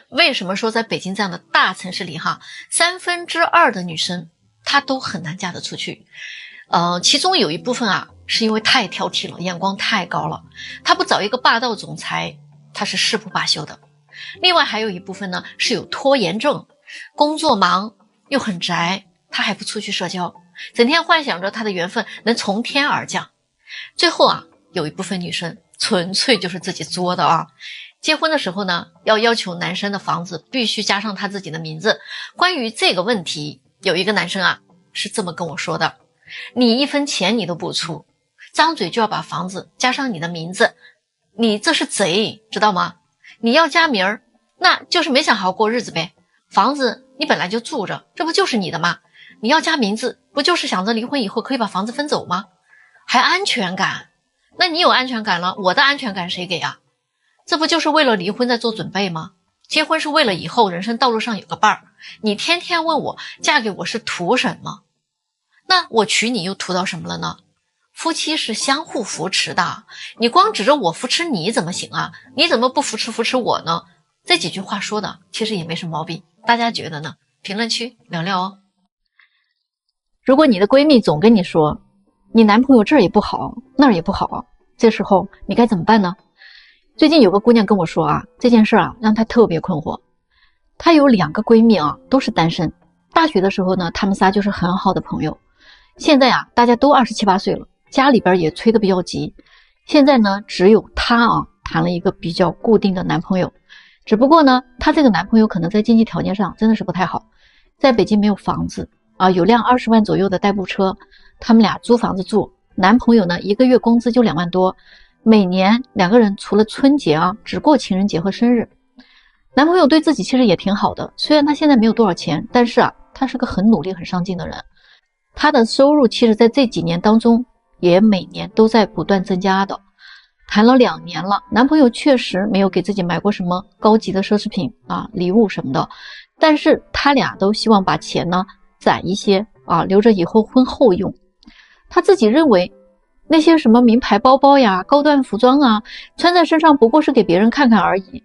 为什么说在北京这样的大城市里2/3的女生她都很难嫁得出去？其中有一部分啊，是因为太挑剔了，眼光太高了，她不找一个霸道总裁，她是誓不罢休的。另外还有一部分呢，是有拖延症，工作忙又很宅，她还不出去社交，整天幻想着她的缘分能从天而降。最后啊，有一部分女生纯粹就是自己作的啊。结婚的时候呢，要求男生的房子必须加上他自己的名字。关于这个问题，有一个男生啊是这么跟我说的：你1分钱你都不出，张嘴就要把房子加上你的名字，你这是贼，知道吗？你要加名儿，那就是没想好好过日子呗。房子你本来就住着，这不就是你的吗？你要加名字，不就是想着离婚以后可以把房子分走吗？还安全感？那你有安全感了，我的安全感谁给啊？这不就是为了离婚在做准备吗？结婚是为了以后人生道路上有个伴儿，你天天问我嫁给我是图什么？那我娶你又图到什么了呢？夫妻是相互扶持的，你光指着我扶持你怎么行啊？你怎么不扶持我呢？这几句话说的其实也没什么毛病，大家觉得呢？评论区聊聊哦。如果你的闺蜜总跟你说你男朋友这儿也不好那儿也不好，这时候你该怎么办呢？最近有个姑娘跟我说啊，这件事啊让她特别困惑。她有2个闺蜜啊，都是单身。大学的时候呢，她们仨就是很好的朋友。现在啊，大家都27、8岁了，家里边也催得比较急。现在呢，只有她啊谈了一个比较固定的男朋友。只不过呢，她这个男朋友可能在经济条件上真的是不太好，在北京没有房子啊，有辆20万左右的代步车，他们俩租房子住。男朋友呢，1个月工资就2万多。每年2个人除了春节啊，只过情人节和生日。男朋友对自己其实也挺好的，虽然他现在没有多少钱，但是啊，他是个很努力很上进的人。他的收入其实在这几年当中也每年都在不断增加的。谈了2年了，男朋友确实没有给自己买过什么高级的奢侈品啊、礼物什么的，但是他俩都希望把钱呢攒一些啊，留着以后婚后用。他自己认为那些什么名牌包包呀、高端服装啊，穿在身上不过是给别人看看而已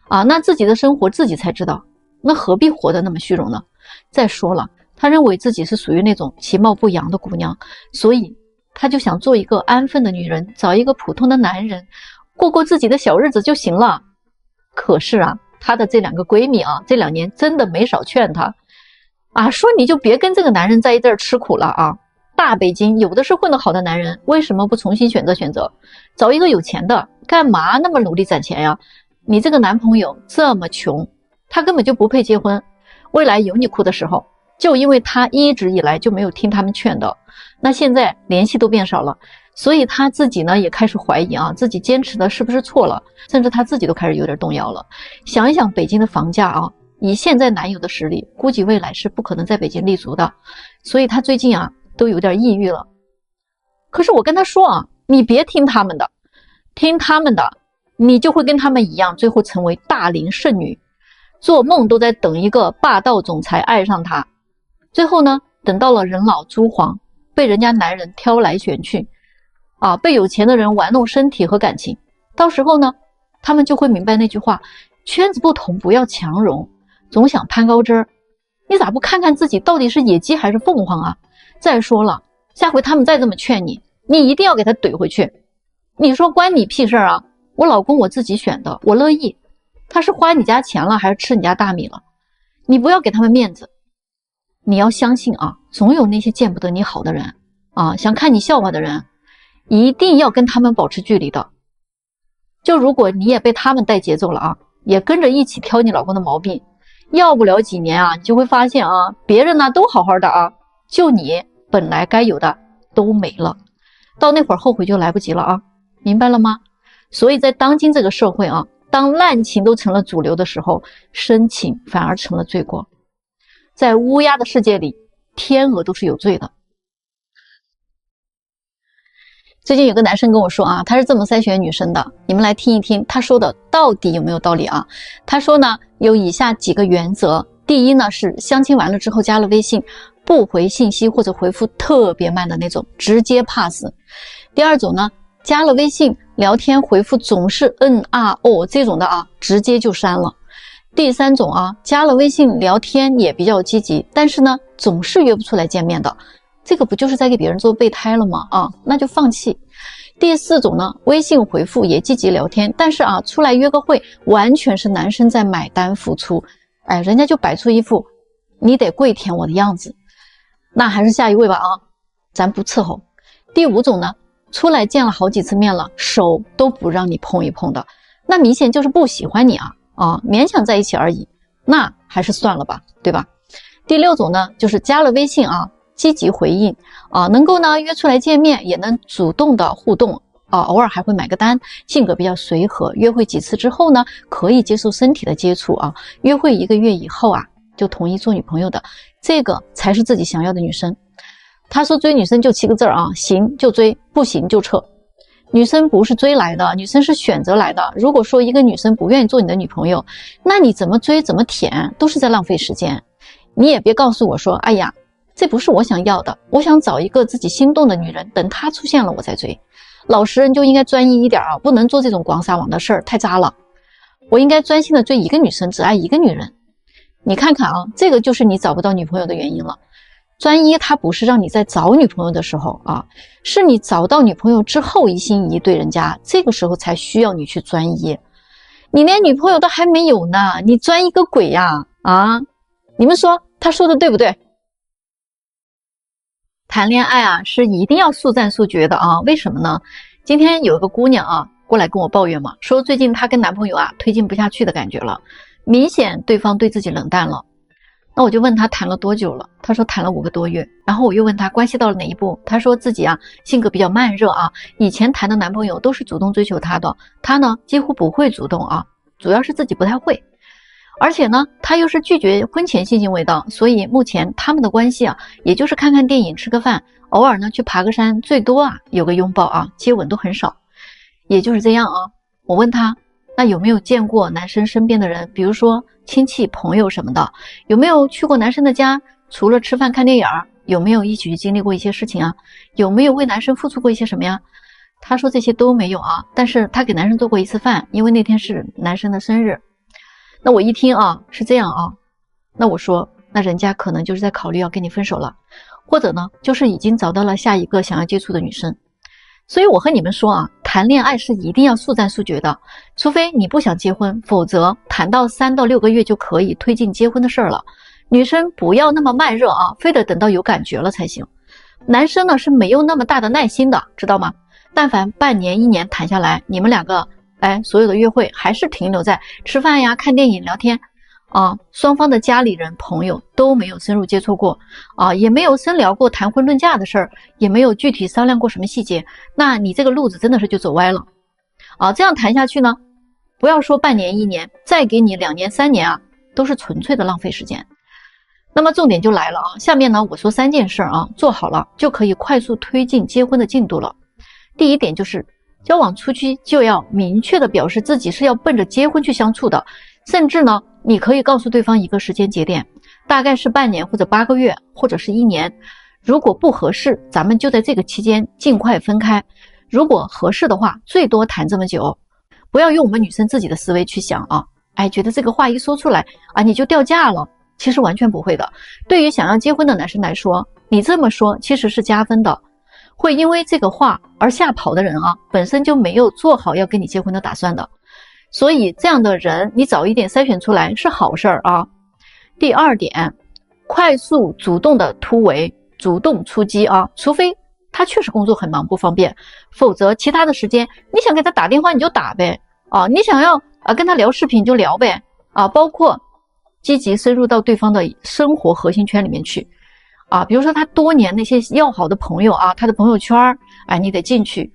啊，那自己的生活自己才知道，那何必活得那么虚荣呢？再说了，他认为自己是属于那种其貌不扬的姑娘，所以他就想做一个安分的女人，找一个普通的男人，过过自己的小日子就行了。可是啊，她的这2个闺蜜啊，这2年真的没少劝她啊，说你就别跟这个男人在一这儿吃苦了啊。大北京有的是混得好的男人，为什么不重新选择，找一个有钱的？干嘛那么努力攒钱呀？你这个男朋友这么穷，他根本就不配结婚，未来有你哭的时候。就因为他一直以来就没有听他们劝的，那现在联系都变少了，所以他自己呢也开始怀疑啊，自己坚持的是不是错了，甚至他自己都开始有点动摇了。想一想北京的房价啊，以现在男友的实力，估计未来是不可能在北京立足的，所以他最近啊都有点抑郁了。可是我跟他说啊，你别听他们的，听他们的你就会跟他们一样，最后成为大龄剩女，做梦都在等一个霸道总裁爱上他。最后呢，等到了人老珠黄，被人家男人挑来选去啊，被有钱的人玩弄身体和感情，到时候呢，他们就会明白那句话，圈子不同不要强融，总想攀高枝儿，你咋不看看自己到底是野鸡还是凤凰啊？再说了，下回他们再这么劝你，你一定要给他怼回去。你说关你屁事啊，我老公我自己选的，我乐意，他是花你家钱了还是吃你家大米了？你不要给他们面子。你要相信啊，总有那些见不得你好的人啊，想看你笑话的人，一定要跟他们保持距离的。就如果你也被他们带节奏了啊，也跟着一起挑你老公的毛病，要不了几年啊，你就会发现啊，别人呢都好好的啊，就你本来该有的都没了，到那会儿后悔就来不及了啊，明白了吗？所以在当今这个社会啊，当滥情都成了主流的时候，深情反而成了罪过。在乌鸦的世界里，天鹅都是有罪的。最近有个男生跟我说啊，他是这么筛选女生的，你们来听一听他说的到底有没有道理啊？他说呢，有以下几个原则。第一呢，是相亲完了之后加了微信，不回信息或者回复特别慢的那种，直接 pass。第二种呢，加了微信聊天回复总是嗯啊哦这种的啊，直接就删了。第3种啊，加了微信聊天也比较积极，但是呢，总是约不出来见面的，这个不就是在给别人做备胎了吗？那就放弃。第4种呢，微信回复也积极聊天，但是出来约个会，完全是男生在买单付出，人家就摆出一副你得跪舔我的样子，那还是下一位吧咱不伺候。第5种呢，出来见了好几次面了，手都不让你碰一碰的，那明显就是不喜欢你勉强在一起而已，那还是算了吧，对吧？第6种呢，就是加了微信积极回应能够呢约出来见面，也能主动的互动偶尔还会买个单，性格比较随和，约会几次之后呢，可以接受身体的接触约会1个月以后就同意做女朋友的，这个才是自己想要的女生。他说追女生就7个字行就追，不行就撤。女生不是追来的，女生是选择来的。如果说一个女生不愿意做你的女朋友，那你怎么追怎么舔都是在浪费时间。你也别告诉我说，哎呀，这不是我想要的，我想找一个自己心动的女人，等她出现了我再追。老实人就应该专一一点不能做这种广撒网的事儿，太渣了。我应该专心的追一个女生，只爱一个女人。你看看这个就是你找不到女朋友的原因了。专一它不是让你在找女朋友的时候是你找到女朋友之后一心一意对人家，这个时候才需要你去专一。你连女朋友都还没有呢，你专一个鬼呀你们说他说的对不对？谈恋爱是一定要速战速决的为什么呢？今天有一个姑娘过来跟我抱怨嘛，说最近她跟男朋友推进不下去的感觉了，明显对方对自己冷淡了。那我就问她谈了多久了，她说谈了5个多月。然后我又问她关系到了哪一步，她说自己性格比较慢热以前谈的男朋友都是主动追求她的，她呢几乎不会主动主要是自己不太会。而且呢她又是拒绝婚前性行为的，所以目前他们的关系也就是看看电影吃个饭，偶尔呢去爬个山，最多有个拥抱接吻都很少，也就是这样我问她那有没有见过男生身边的人，比如说亲戚朋友什么的，有没有去过男生的家，除了吃饭看电影有没有一起去经历过一些事情有没有为男生付出过一些什么呀？她说这些都没有但是她给男生做过1次饭，因为那天是男生的生日。那我一听是这样那我说那人家可能就是在考虑要跟你分手了，或者呢就是已经找到了下一个想要接触的女生。所以我和你们说谈恋爱是一定要速战速决的，除非你不想结婚，否则谈到3到6个月就可以推进结婚的事儿了。女生不要那么慢热非得等到有感觉了才行。男生呢是没有那么大的耐心的，知道吗？但凡半年1年谈下来，你们2个所有的约会还是停留在吃饭呀、看电影、聊天双方的家里人朋友都没有深入接触过也没有深聊过谈婚论嫁的事儿，也没有具体商量过什么细节，那你这个路子真的是就走歪了这样谈下去呢，不要说半年1年，再给你2年3年都是纯粹的浪费时间。那么重点就来了下面呢我说3件事做好了就可以快速推进结婚的进度了。第1点就是交往初期就要明确的表示自己是要奔着结婚去相处的，甚至呢你可以告诉对方一个时间节点，大概是半年或者8个月或者是1年，如果不合适咱们就在这个期间尽快分开，如果合适的话最多谈这么久。不要用我们女生自己的思维去想觉得这个话一说出来你就掉价了，其实完全不会的。对于想要结婚的男生来说，你这么说其实是加分的，会因为这个话而吓跑的人本身就没有做好要跟你结婚的打算的，所以这样的人你早一点筛选出来是好事儿第2点，快速主动的突围，主动出击除非他确实工作很忙不方便，否则其他的时间你想给他打电话你就打呗你想要跟他聊视频就聊呗包括积极深入到对方的生活核心圈里面去比如说他多年那些要好的朋友他的朋友圈你得进去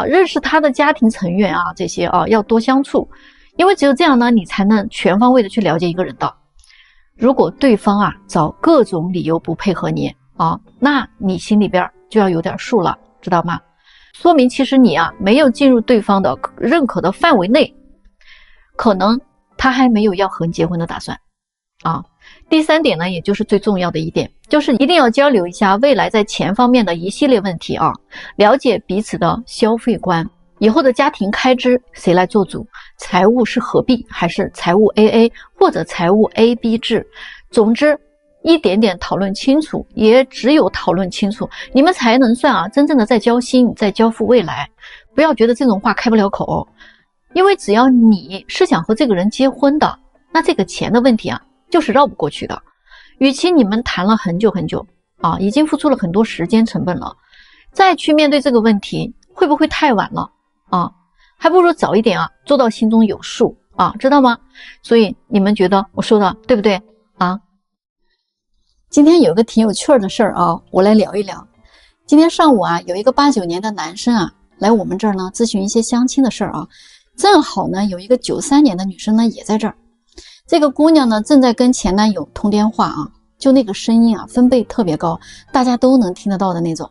认识他的家庭成员这些要多相处，因为只有这样呢你才能全方位的去了解一个人的。如果对方找各种理由不配合你那你心里边就要有点数了，知道吗？说明其实你没有进入对方的认可的范围内，可能他还没有要和你结婚的打算第3点呢，也就是最重要的一点，就是一定要交流一下未来在钱方面的一系列问题了解彼此的消费观以后的家庭开支谁来做主？财务是合并还是财务 AA 或者财务 AB 制？总之一点点讨论清楚，也只有讨论清楚，你们才能算真正的在交心，在交付未来。不要觉得这种话开不了口，因为只要你是想和这个人结婚的，那这个钱的问题就是绕不过去的。与其你们谈了很久很久已经付出了很多时间成本了，再去面对这个问题会不会太晚了还不如早一点做到心中有数知道吗？所以你们觉得我说的对不对今天有个挺有趣的事儿我来聊一聊。今天上午有一个89年的男生来我们这儿呢咨询一些相亲的事儿正好呢有一个93年的女生呢也在这儿。这个姑娘呢正在跟前男友通电话就那个声音分贝特别高，大家都能听得到的那种。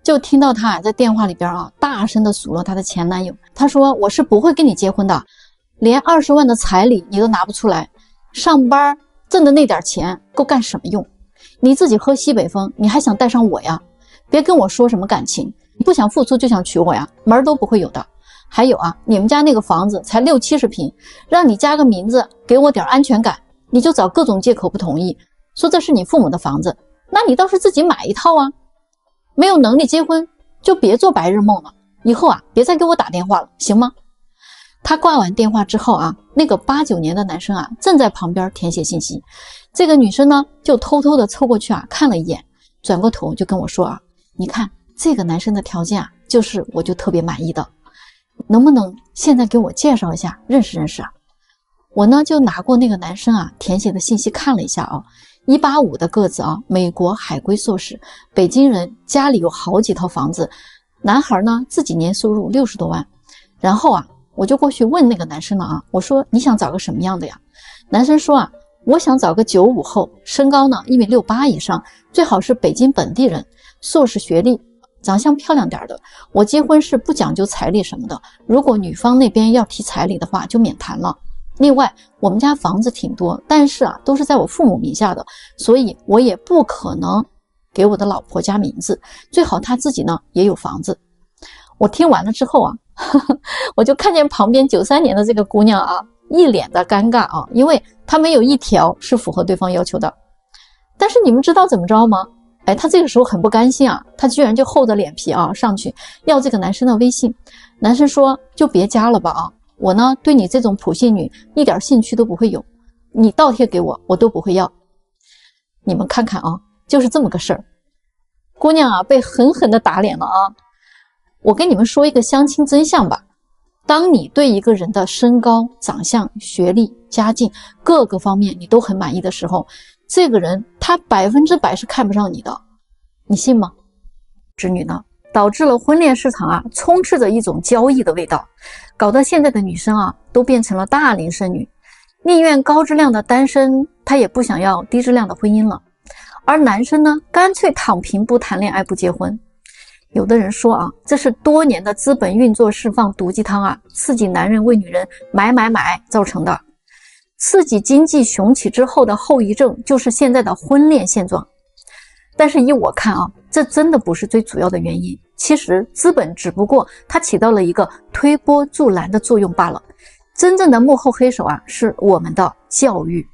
就听到她在电话里边大声的数落她的前男友。她说我是不会跟你结婚的，连20万的彩礼你都拿不出来，上班挣的那点钱够干什么用？你自己喝西北风，你还想带上我呀？别跟我说什么感情，你不想付出就想娶我呀，门儿都不会有的。还有你们家那个房子才60-70平，让你加个名字给我点安全感，你就找各种借口不同意，说这是你父母的房子，那你倒是自己买一套没有能力结婚就别做白日梦了，以后别再给我打电话了，行吗？他挂完电话之后那个89年的男生正在旁边填写信息。这个女生呢就偷偷的凑过去看了一眼，转过头就跟我说你看这个男生的条件就是我就特别满意的，能不能现在给我介绍一下认识认识我呢就拿过那个男生填写的信息看了一下185的个子美国海归硕士，北京人，家里有好几套房子，男孩呢自己年收入60多万。然后我就过去问那个男生了我说你想找个什么样的呀？男生说我想找个95后，身高呢1.68米以上，最好是北京本地人，硕士学历，长相漂亮点的。我结婚是不讲究彩礼什么的，如果女方那边要提彩礼的话就免谈了。另外我们家房子挺多，但是都是在我父母名下的，所以我也不可能给我的老婆加名字，最好她自己呢也有房子。我听完了之后我就看见旁边93年的这个姑娘一脸的尴尬因为她没有一条是符合对方要求的。但是你们知道怎么着吗？她这个时候很不甘心她居然就厚着脸皮上去要这个男生的微信。男生说就别加了吧我呢对你这种普信女一点兴趣都不会有，你倒贴给我我都不会要。你们看看就是这么个事儿。姑娘被狠狠的打脸了我跟你们说一个相亲真相吧，当你对一个人的身高、长相、学历、家境各个方面你都很满意的时候，这个人他100%是看不上你的，你信吗？织女呢导致了婚恋市场充斥着一种交易的味道，搞得现在的女生都变成了大龄剩女，宁愿高质量的单身，她也不想要低质量的婚姻了。而男生呢干脆躺平，不谈恋爱不结婚。有的人说这是多年的资本运作释放毒鸡汤刺激男人为女人买造成的。刺激经济雄起之后的后遗症就是现在的婚恋现状。但是依我看这真的不是最主要的原因，其实资本只不过它起到了一个推波助澜的作用罢了。真正的幕后黑手是我们的教育。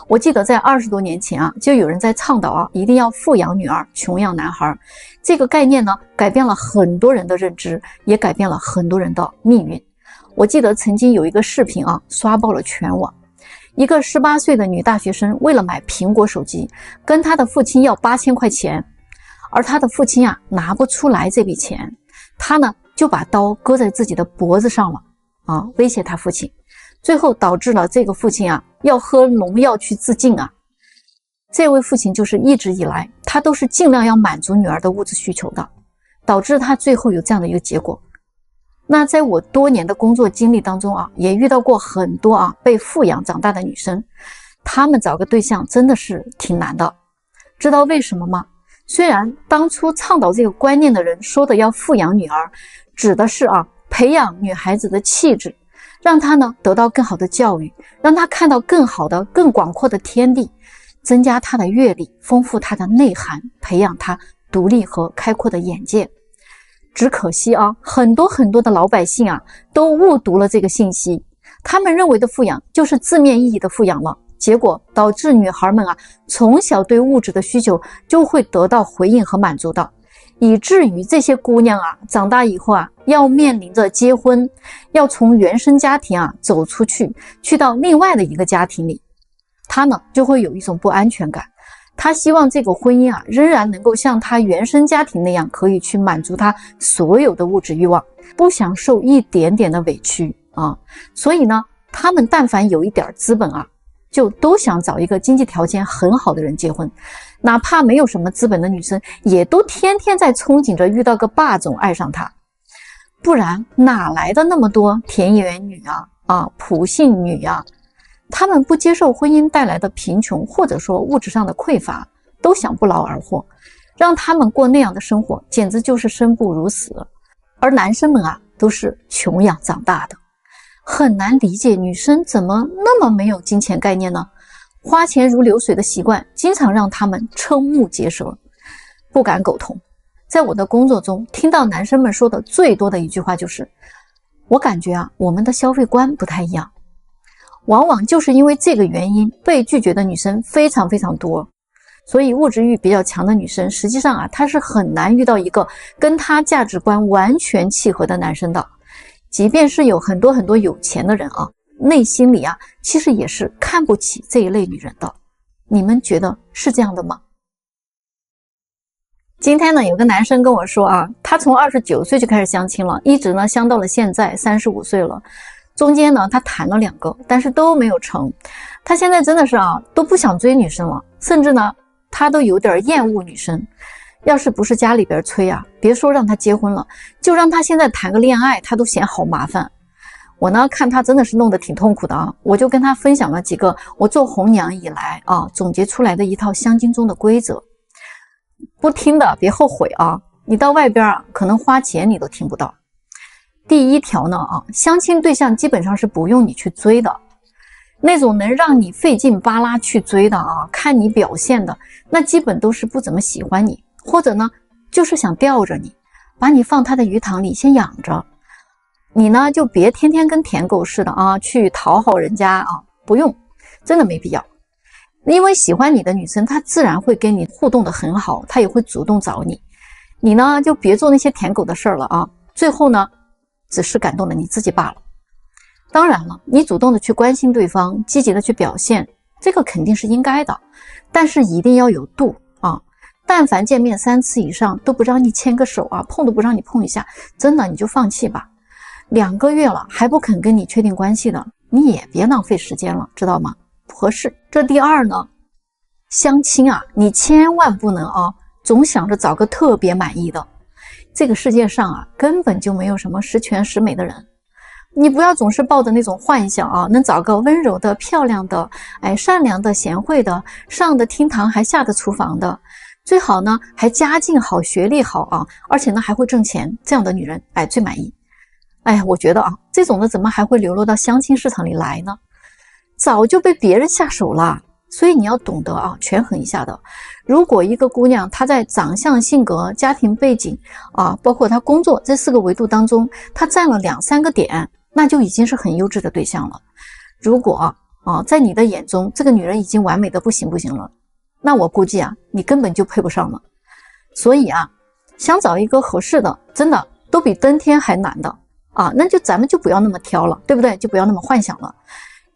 我记得在20多年前就有人在倡导一定要富养女儿，穷养男孩。这个概念呢改变了很多人的认知，也改变了很多人的命运。我记得曾经有一个视频刷爆了全网，一个18岁的女大学生为了买苹果手机跟她的父亲要8000块钱，而她的父亲拿不出来这笔钱，她呢就把刀搁在自己的脖子上了威胁她父亲，最后导致了这个父亲要喝农药去自尽这位父亲就是一直以来他都是尽量要满足女儿的物质需求的，导致他最后有这样的一个结果。那在我多年的工作经历当中也遇到过很多被富养长大的女生，她们找个对象真的是挺难的。知道为什么吗？虽然当初倡导这个观念的人说的要富养女儿，指的是培养女孩子的气质，让她呢得到更好的教育，让她看到更好的更广阔的天地，增加她的阅历，丰富她的内涵，培养她独立和开阔的眼界。只可惜啊，很多的老百姓啊，都误读了这个信息。他们认为的富养就是字面意义的富养了，结果导致女孩们啊，从小对物质的需求就会得到回应和满足的，以至于这些姑娘啊，长大以后啊，要面临着结婚，要从原生家庭啊走出去，去到另外的一个家庭里，她呢就会有一种不安全感。她希望这个婚姻啊，仍然能够像她原生家庭那样，可以去满足她所有的物质欲望，不想受一点点的委屈啊。所以呢，他们但凡有一点资本啊，就都想找一个经济条件很好的人结婚，哪怕没有什么资本的女生，也都天天在憧憬着遇到个霸总爱上她。不然哪来的那么多田园女啊，普信女啊？他们不接受婚姻带来的贫穷，或者说物质上的匮乏，都想不劳而获，让他们过那样的生活，简直就是生不如死。而男生们啊，都是穷养长大的，很难理解女生怎么那么没有金钱概念呢？花钱如流水的习惯，经常让他们瞠目结舌，不敢苟同。在我的工作中，听到男生们说的最多的一句话就是：我感觉啊，我们的消费观不太一样。往往就是因为这个原因，被拒绝的女生非常多。所以物质欲比较强的女生，实际上啊，她是很难遇到一个跟她价值观完全契合的男生的。即便是有很多有钱的人啊，内心里啊，其实也是看不起这一类女人的。你们觉得是这样的吗？今天呢，有个男生跟我说啊，他从29岁就开始相亲了，一直呢相到了现在35岁了。中间呢，他谈了2个，但是都没有成。他现在真的是啊，都不想追女生了，甚至呢，他都有点厌恶女生。要是不是家里边催啊，别说让他结婚了，就让他现在谈个恋爱，他都嫌好麻烦。我呢，看他真的是弄得挺痛苦的啊，我就跟他分享了几个我做红娘以来啊，总结出来的一套相亲中的规则。不听的别后悔啊，你到外边啊，可能花钱你都听不到。第一条呢相亲对象基本上是不用你去追的，那种能让你费劲巴拉去追的啊，看你表现的，那基本都是不怎么喜欢你，或者呢就是想吊着你，把你放他的鱼塘里先养着。你呢就别天天跟舔狗似的啊去讨好人家啊，不用，真的没必要。因为喜欢你的女生，她自然会跟你互动的很好，她也会主动找你。你呢就别做那些舔狗的事儿了啊，最后呢只是感动了你自己罢了。当然了，你主动的去关心对方，积极的去表现，这个肯定是应该的，但是一定要有度啊。但凡见面3次以上都不让你牵个手啊，碰都不让你碰一下，真的你就放弃吧。2个月了还不肯跟你确定关系的，你也别浪费时间了，知道吗？不合适。这第二呢，相亲啊，你千万不能啊总想着找个特别满意的。这个世界上啊，根本就没有什么十全十美的人。你不要总是抱着那种幻想啊，能找个温柔的、漂亮的、善良的、贤惠的，上得厅堂还下得厨房的，最好呢还家境好、学历好啊，而且呢还会挣钱，这样的女人最满意。我觉得啊，这种的怎么还会流落到相亲市场里来呢？早就被别人下手了。所以你要懂得啊，权衡一下的。如果一个姑娘她在长相、性格、家庭背景啊，包括她工作这4个维度当中，她占了2、3个点，那就已经是很优质的对象了。如果在你的眼中这个女人已经完美的不行了，那我估计啊，你根本就配不上了。所以啊，想找一个合适的，真的都比登天还难的啊，那就咱们就不要那么挑了，对不对？就不要那么幻想了。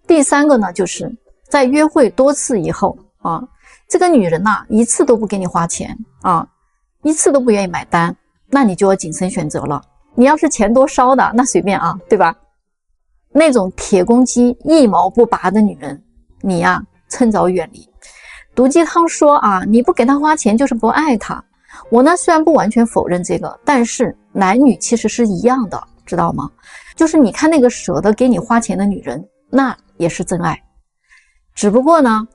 第3个呢，就是在约会多次以后啊，这个女人呐，1次都不给你花钱啊，1次都不愿意买单，那你就要谨慎选择了。你要是钱多烧的，那随便啊，对吧？那种铁公鸡一毛不拔的女人，你呀趁早远离。毒鸡汤说啊，你不给她花钱就是不爱她。我呢虽然不完全否认这个，但是男女其实是一样的，知道吗？就是你看那个舍得给你花钱的女人，那也是真爱。只不过呢，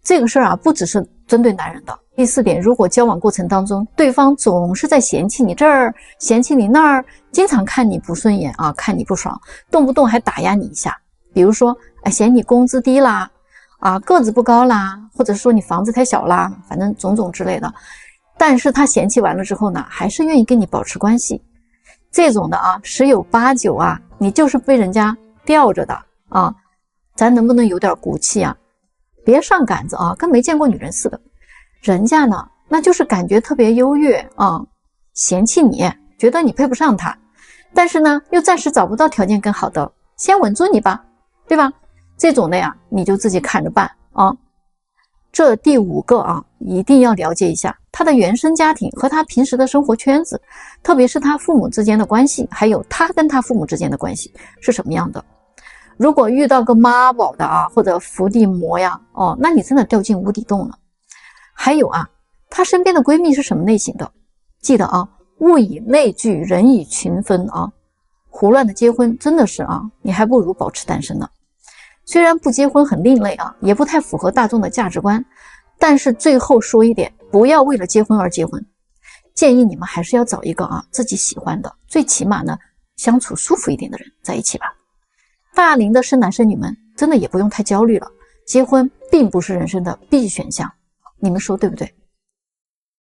这个事儿啊，不只是针对男人的。第4点，如果交往过程当中，对方总是在嫌弃你这儿，嫌弃你那儿，经常看你不顺眼啊，看你不爽，动不动还打压你一下，比如说，嫌你工资低啦，个子不高啦，或者说你房子太小啦，反正种种之类的。但是他嫌弃完了之后呢，还是愿意跟你保持关系，这种的啊，十有八九啊，你就是被人家吊着的啊，咱能不能有点骨气啊？别上杆子啊，跟没见过女人似的。人家呢，那就是感觉特别优越啊，嫌弃你，觉得你配不上他，但是呢，又暂时找不到条件更好的，先稳住你吧，对吧？这种的呀，你就自己看着办啊。这第5个啊，一定要了解一下他的原生家庭和他平时的生活圈子，特别是他父母之间的关系，还有他跟他父母之间的关系是什么样的。如果遇到个妈宝的啊，或者伏地魔呀，哦，那你真的掉进无底洞了。还有啊，她身边的闺蜜是什么类型的？记得啊，物以类聚，人以群分啊。胡乱的结婚真的是啊，你还不如保持单身呢。虽然不结婚很另类啊，也不太符合大众的价值观，但是最后说一点，不要为了结婚而结婚。建议你们还是要找一个啊自己喜欢的，最起码呢相处舒服一点的人在一起吧。大龄的生男生女们真的也不用太焦虑了，结婚并不是人生的必选项，你们说对不对？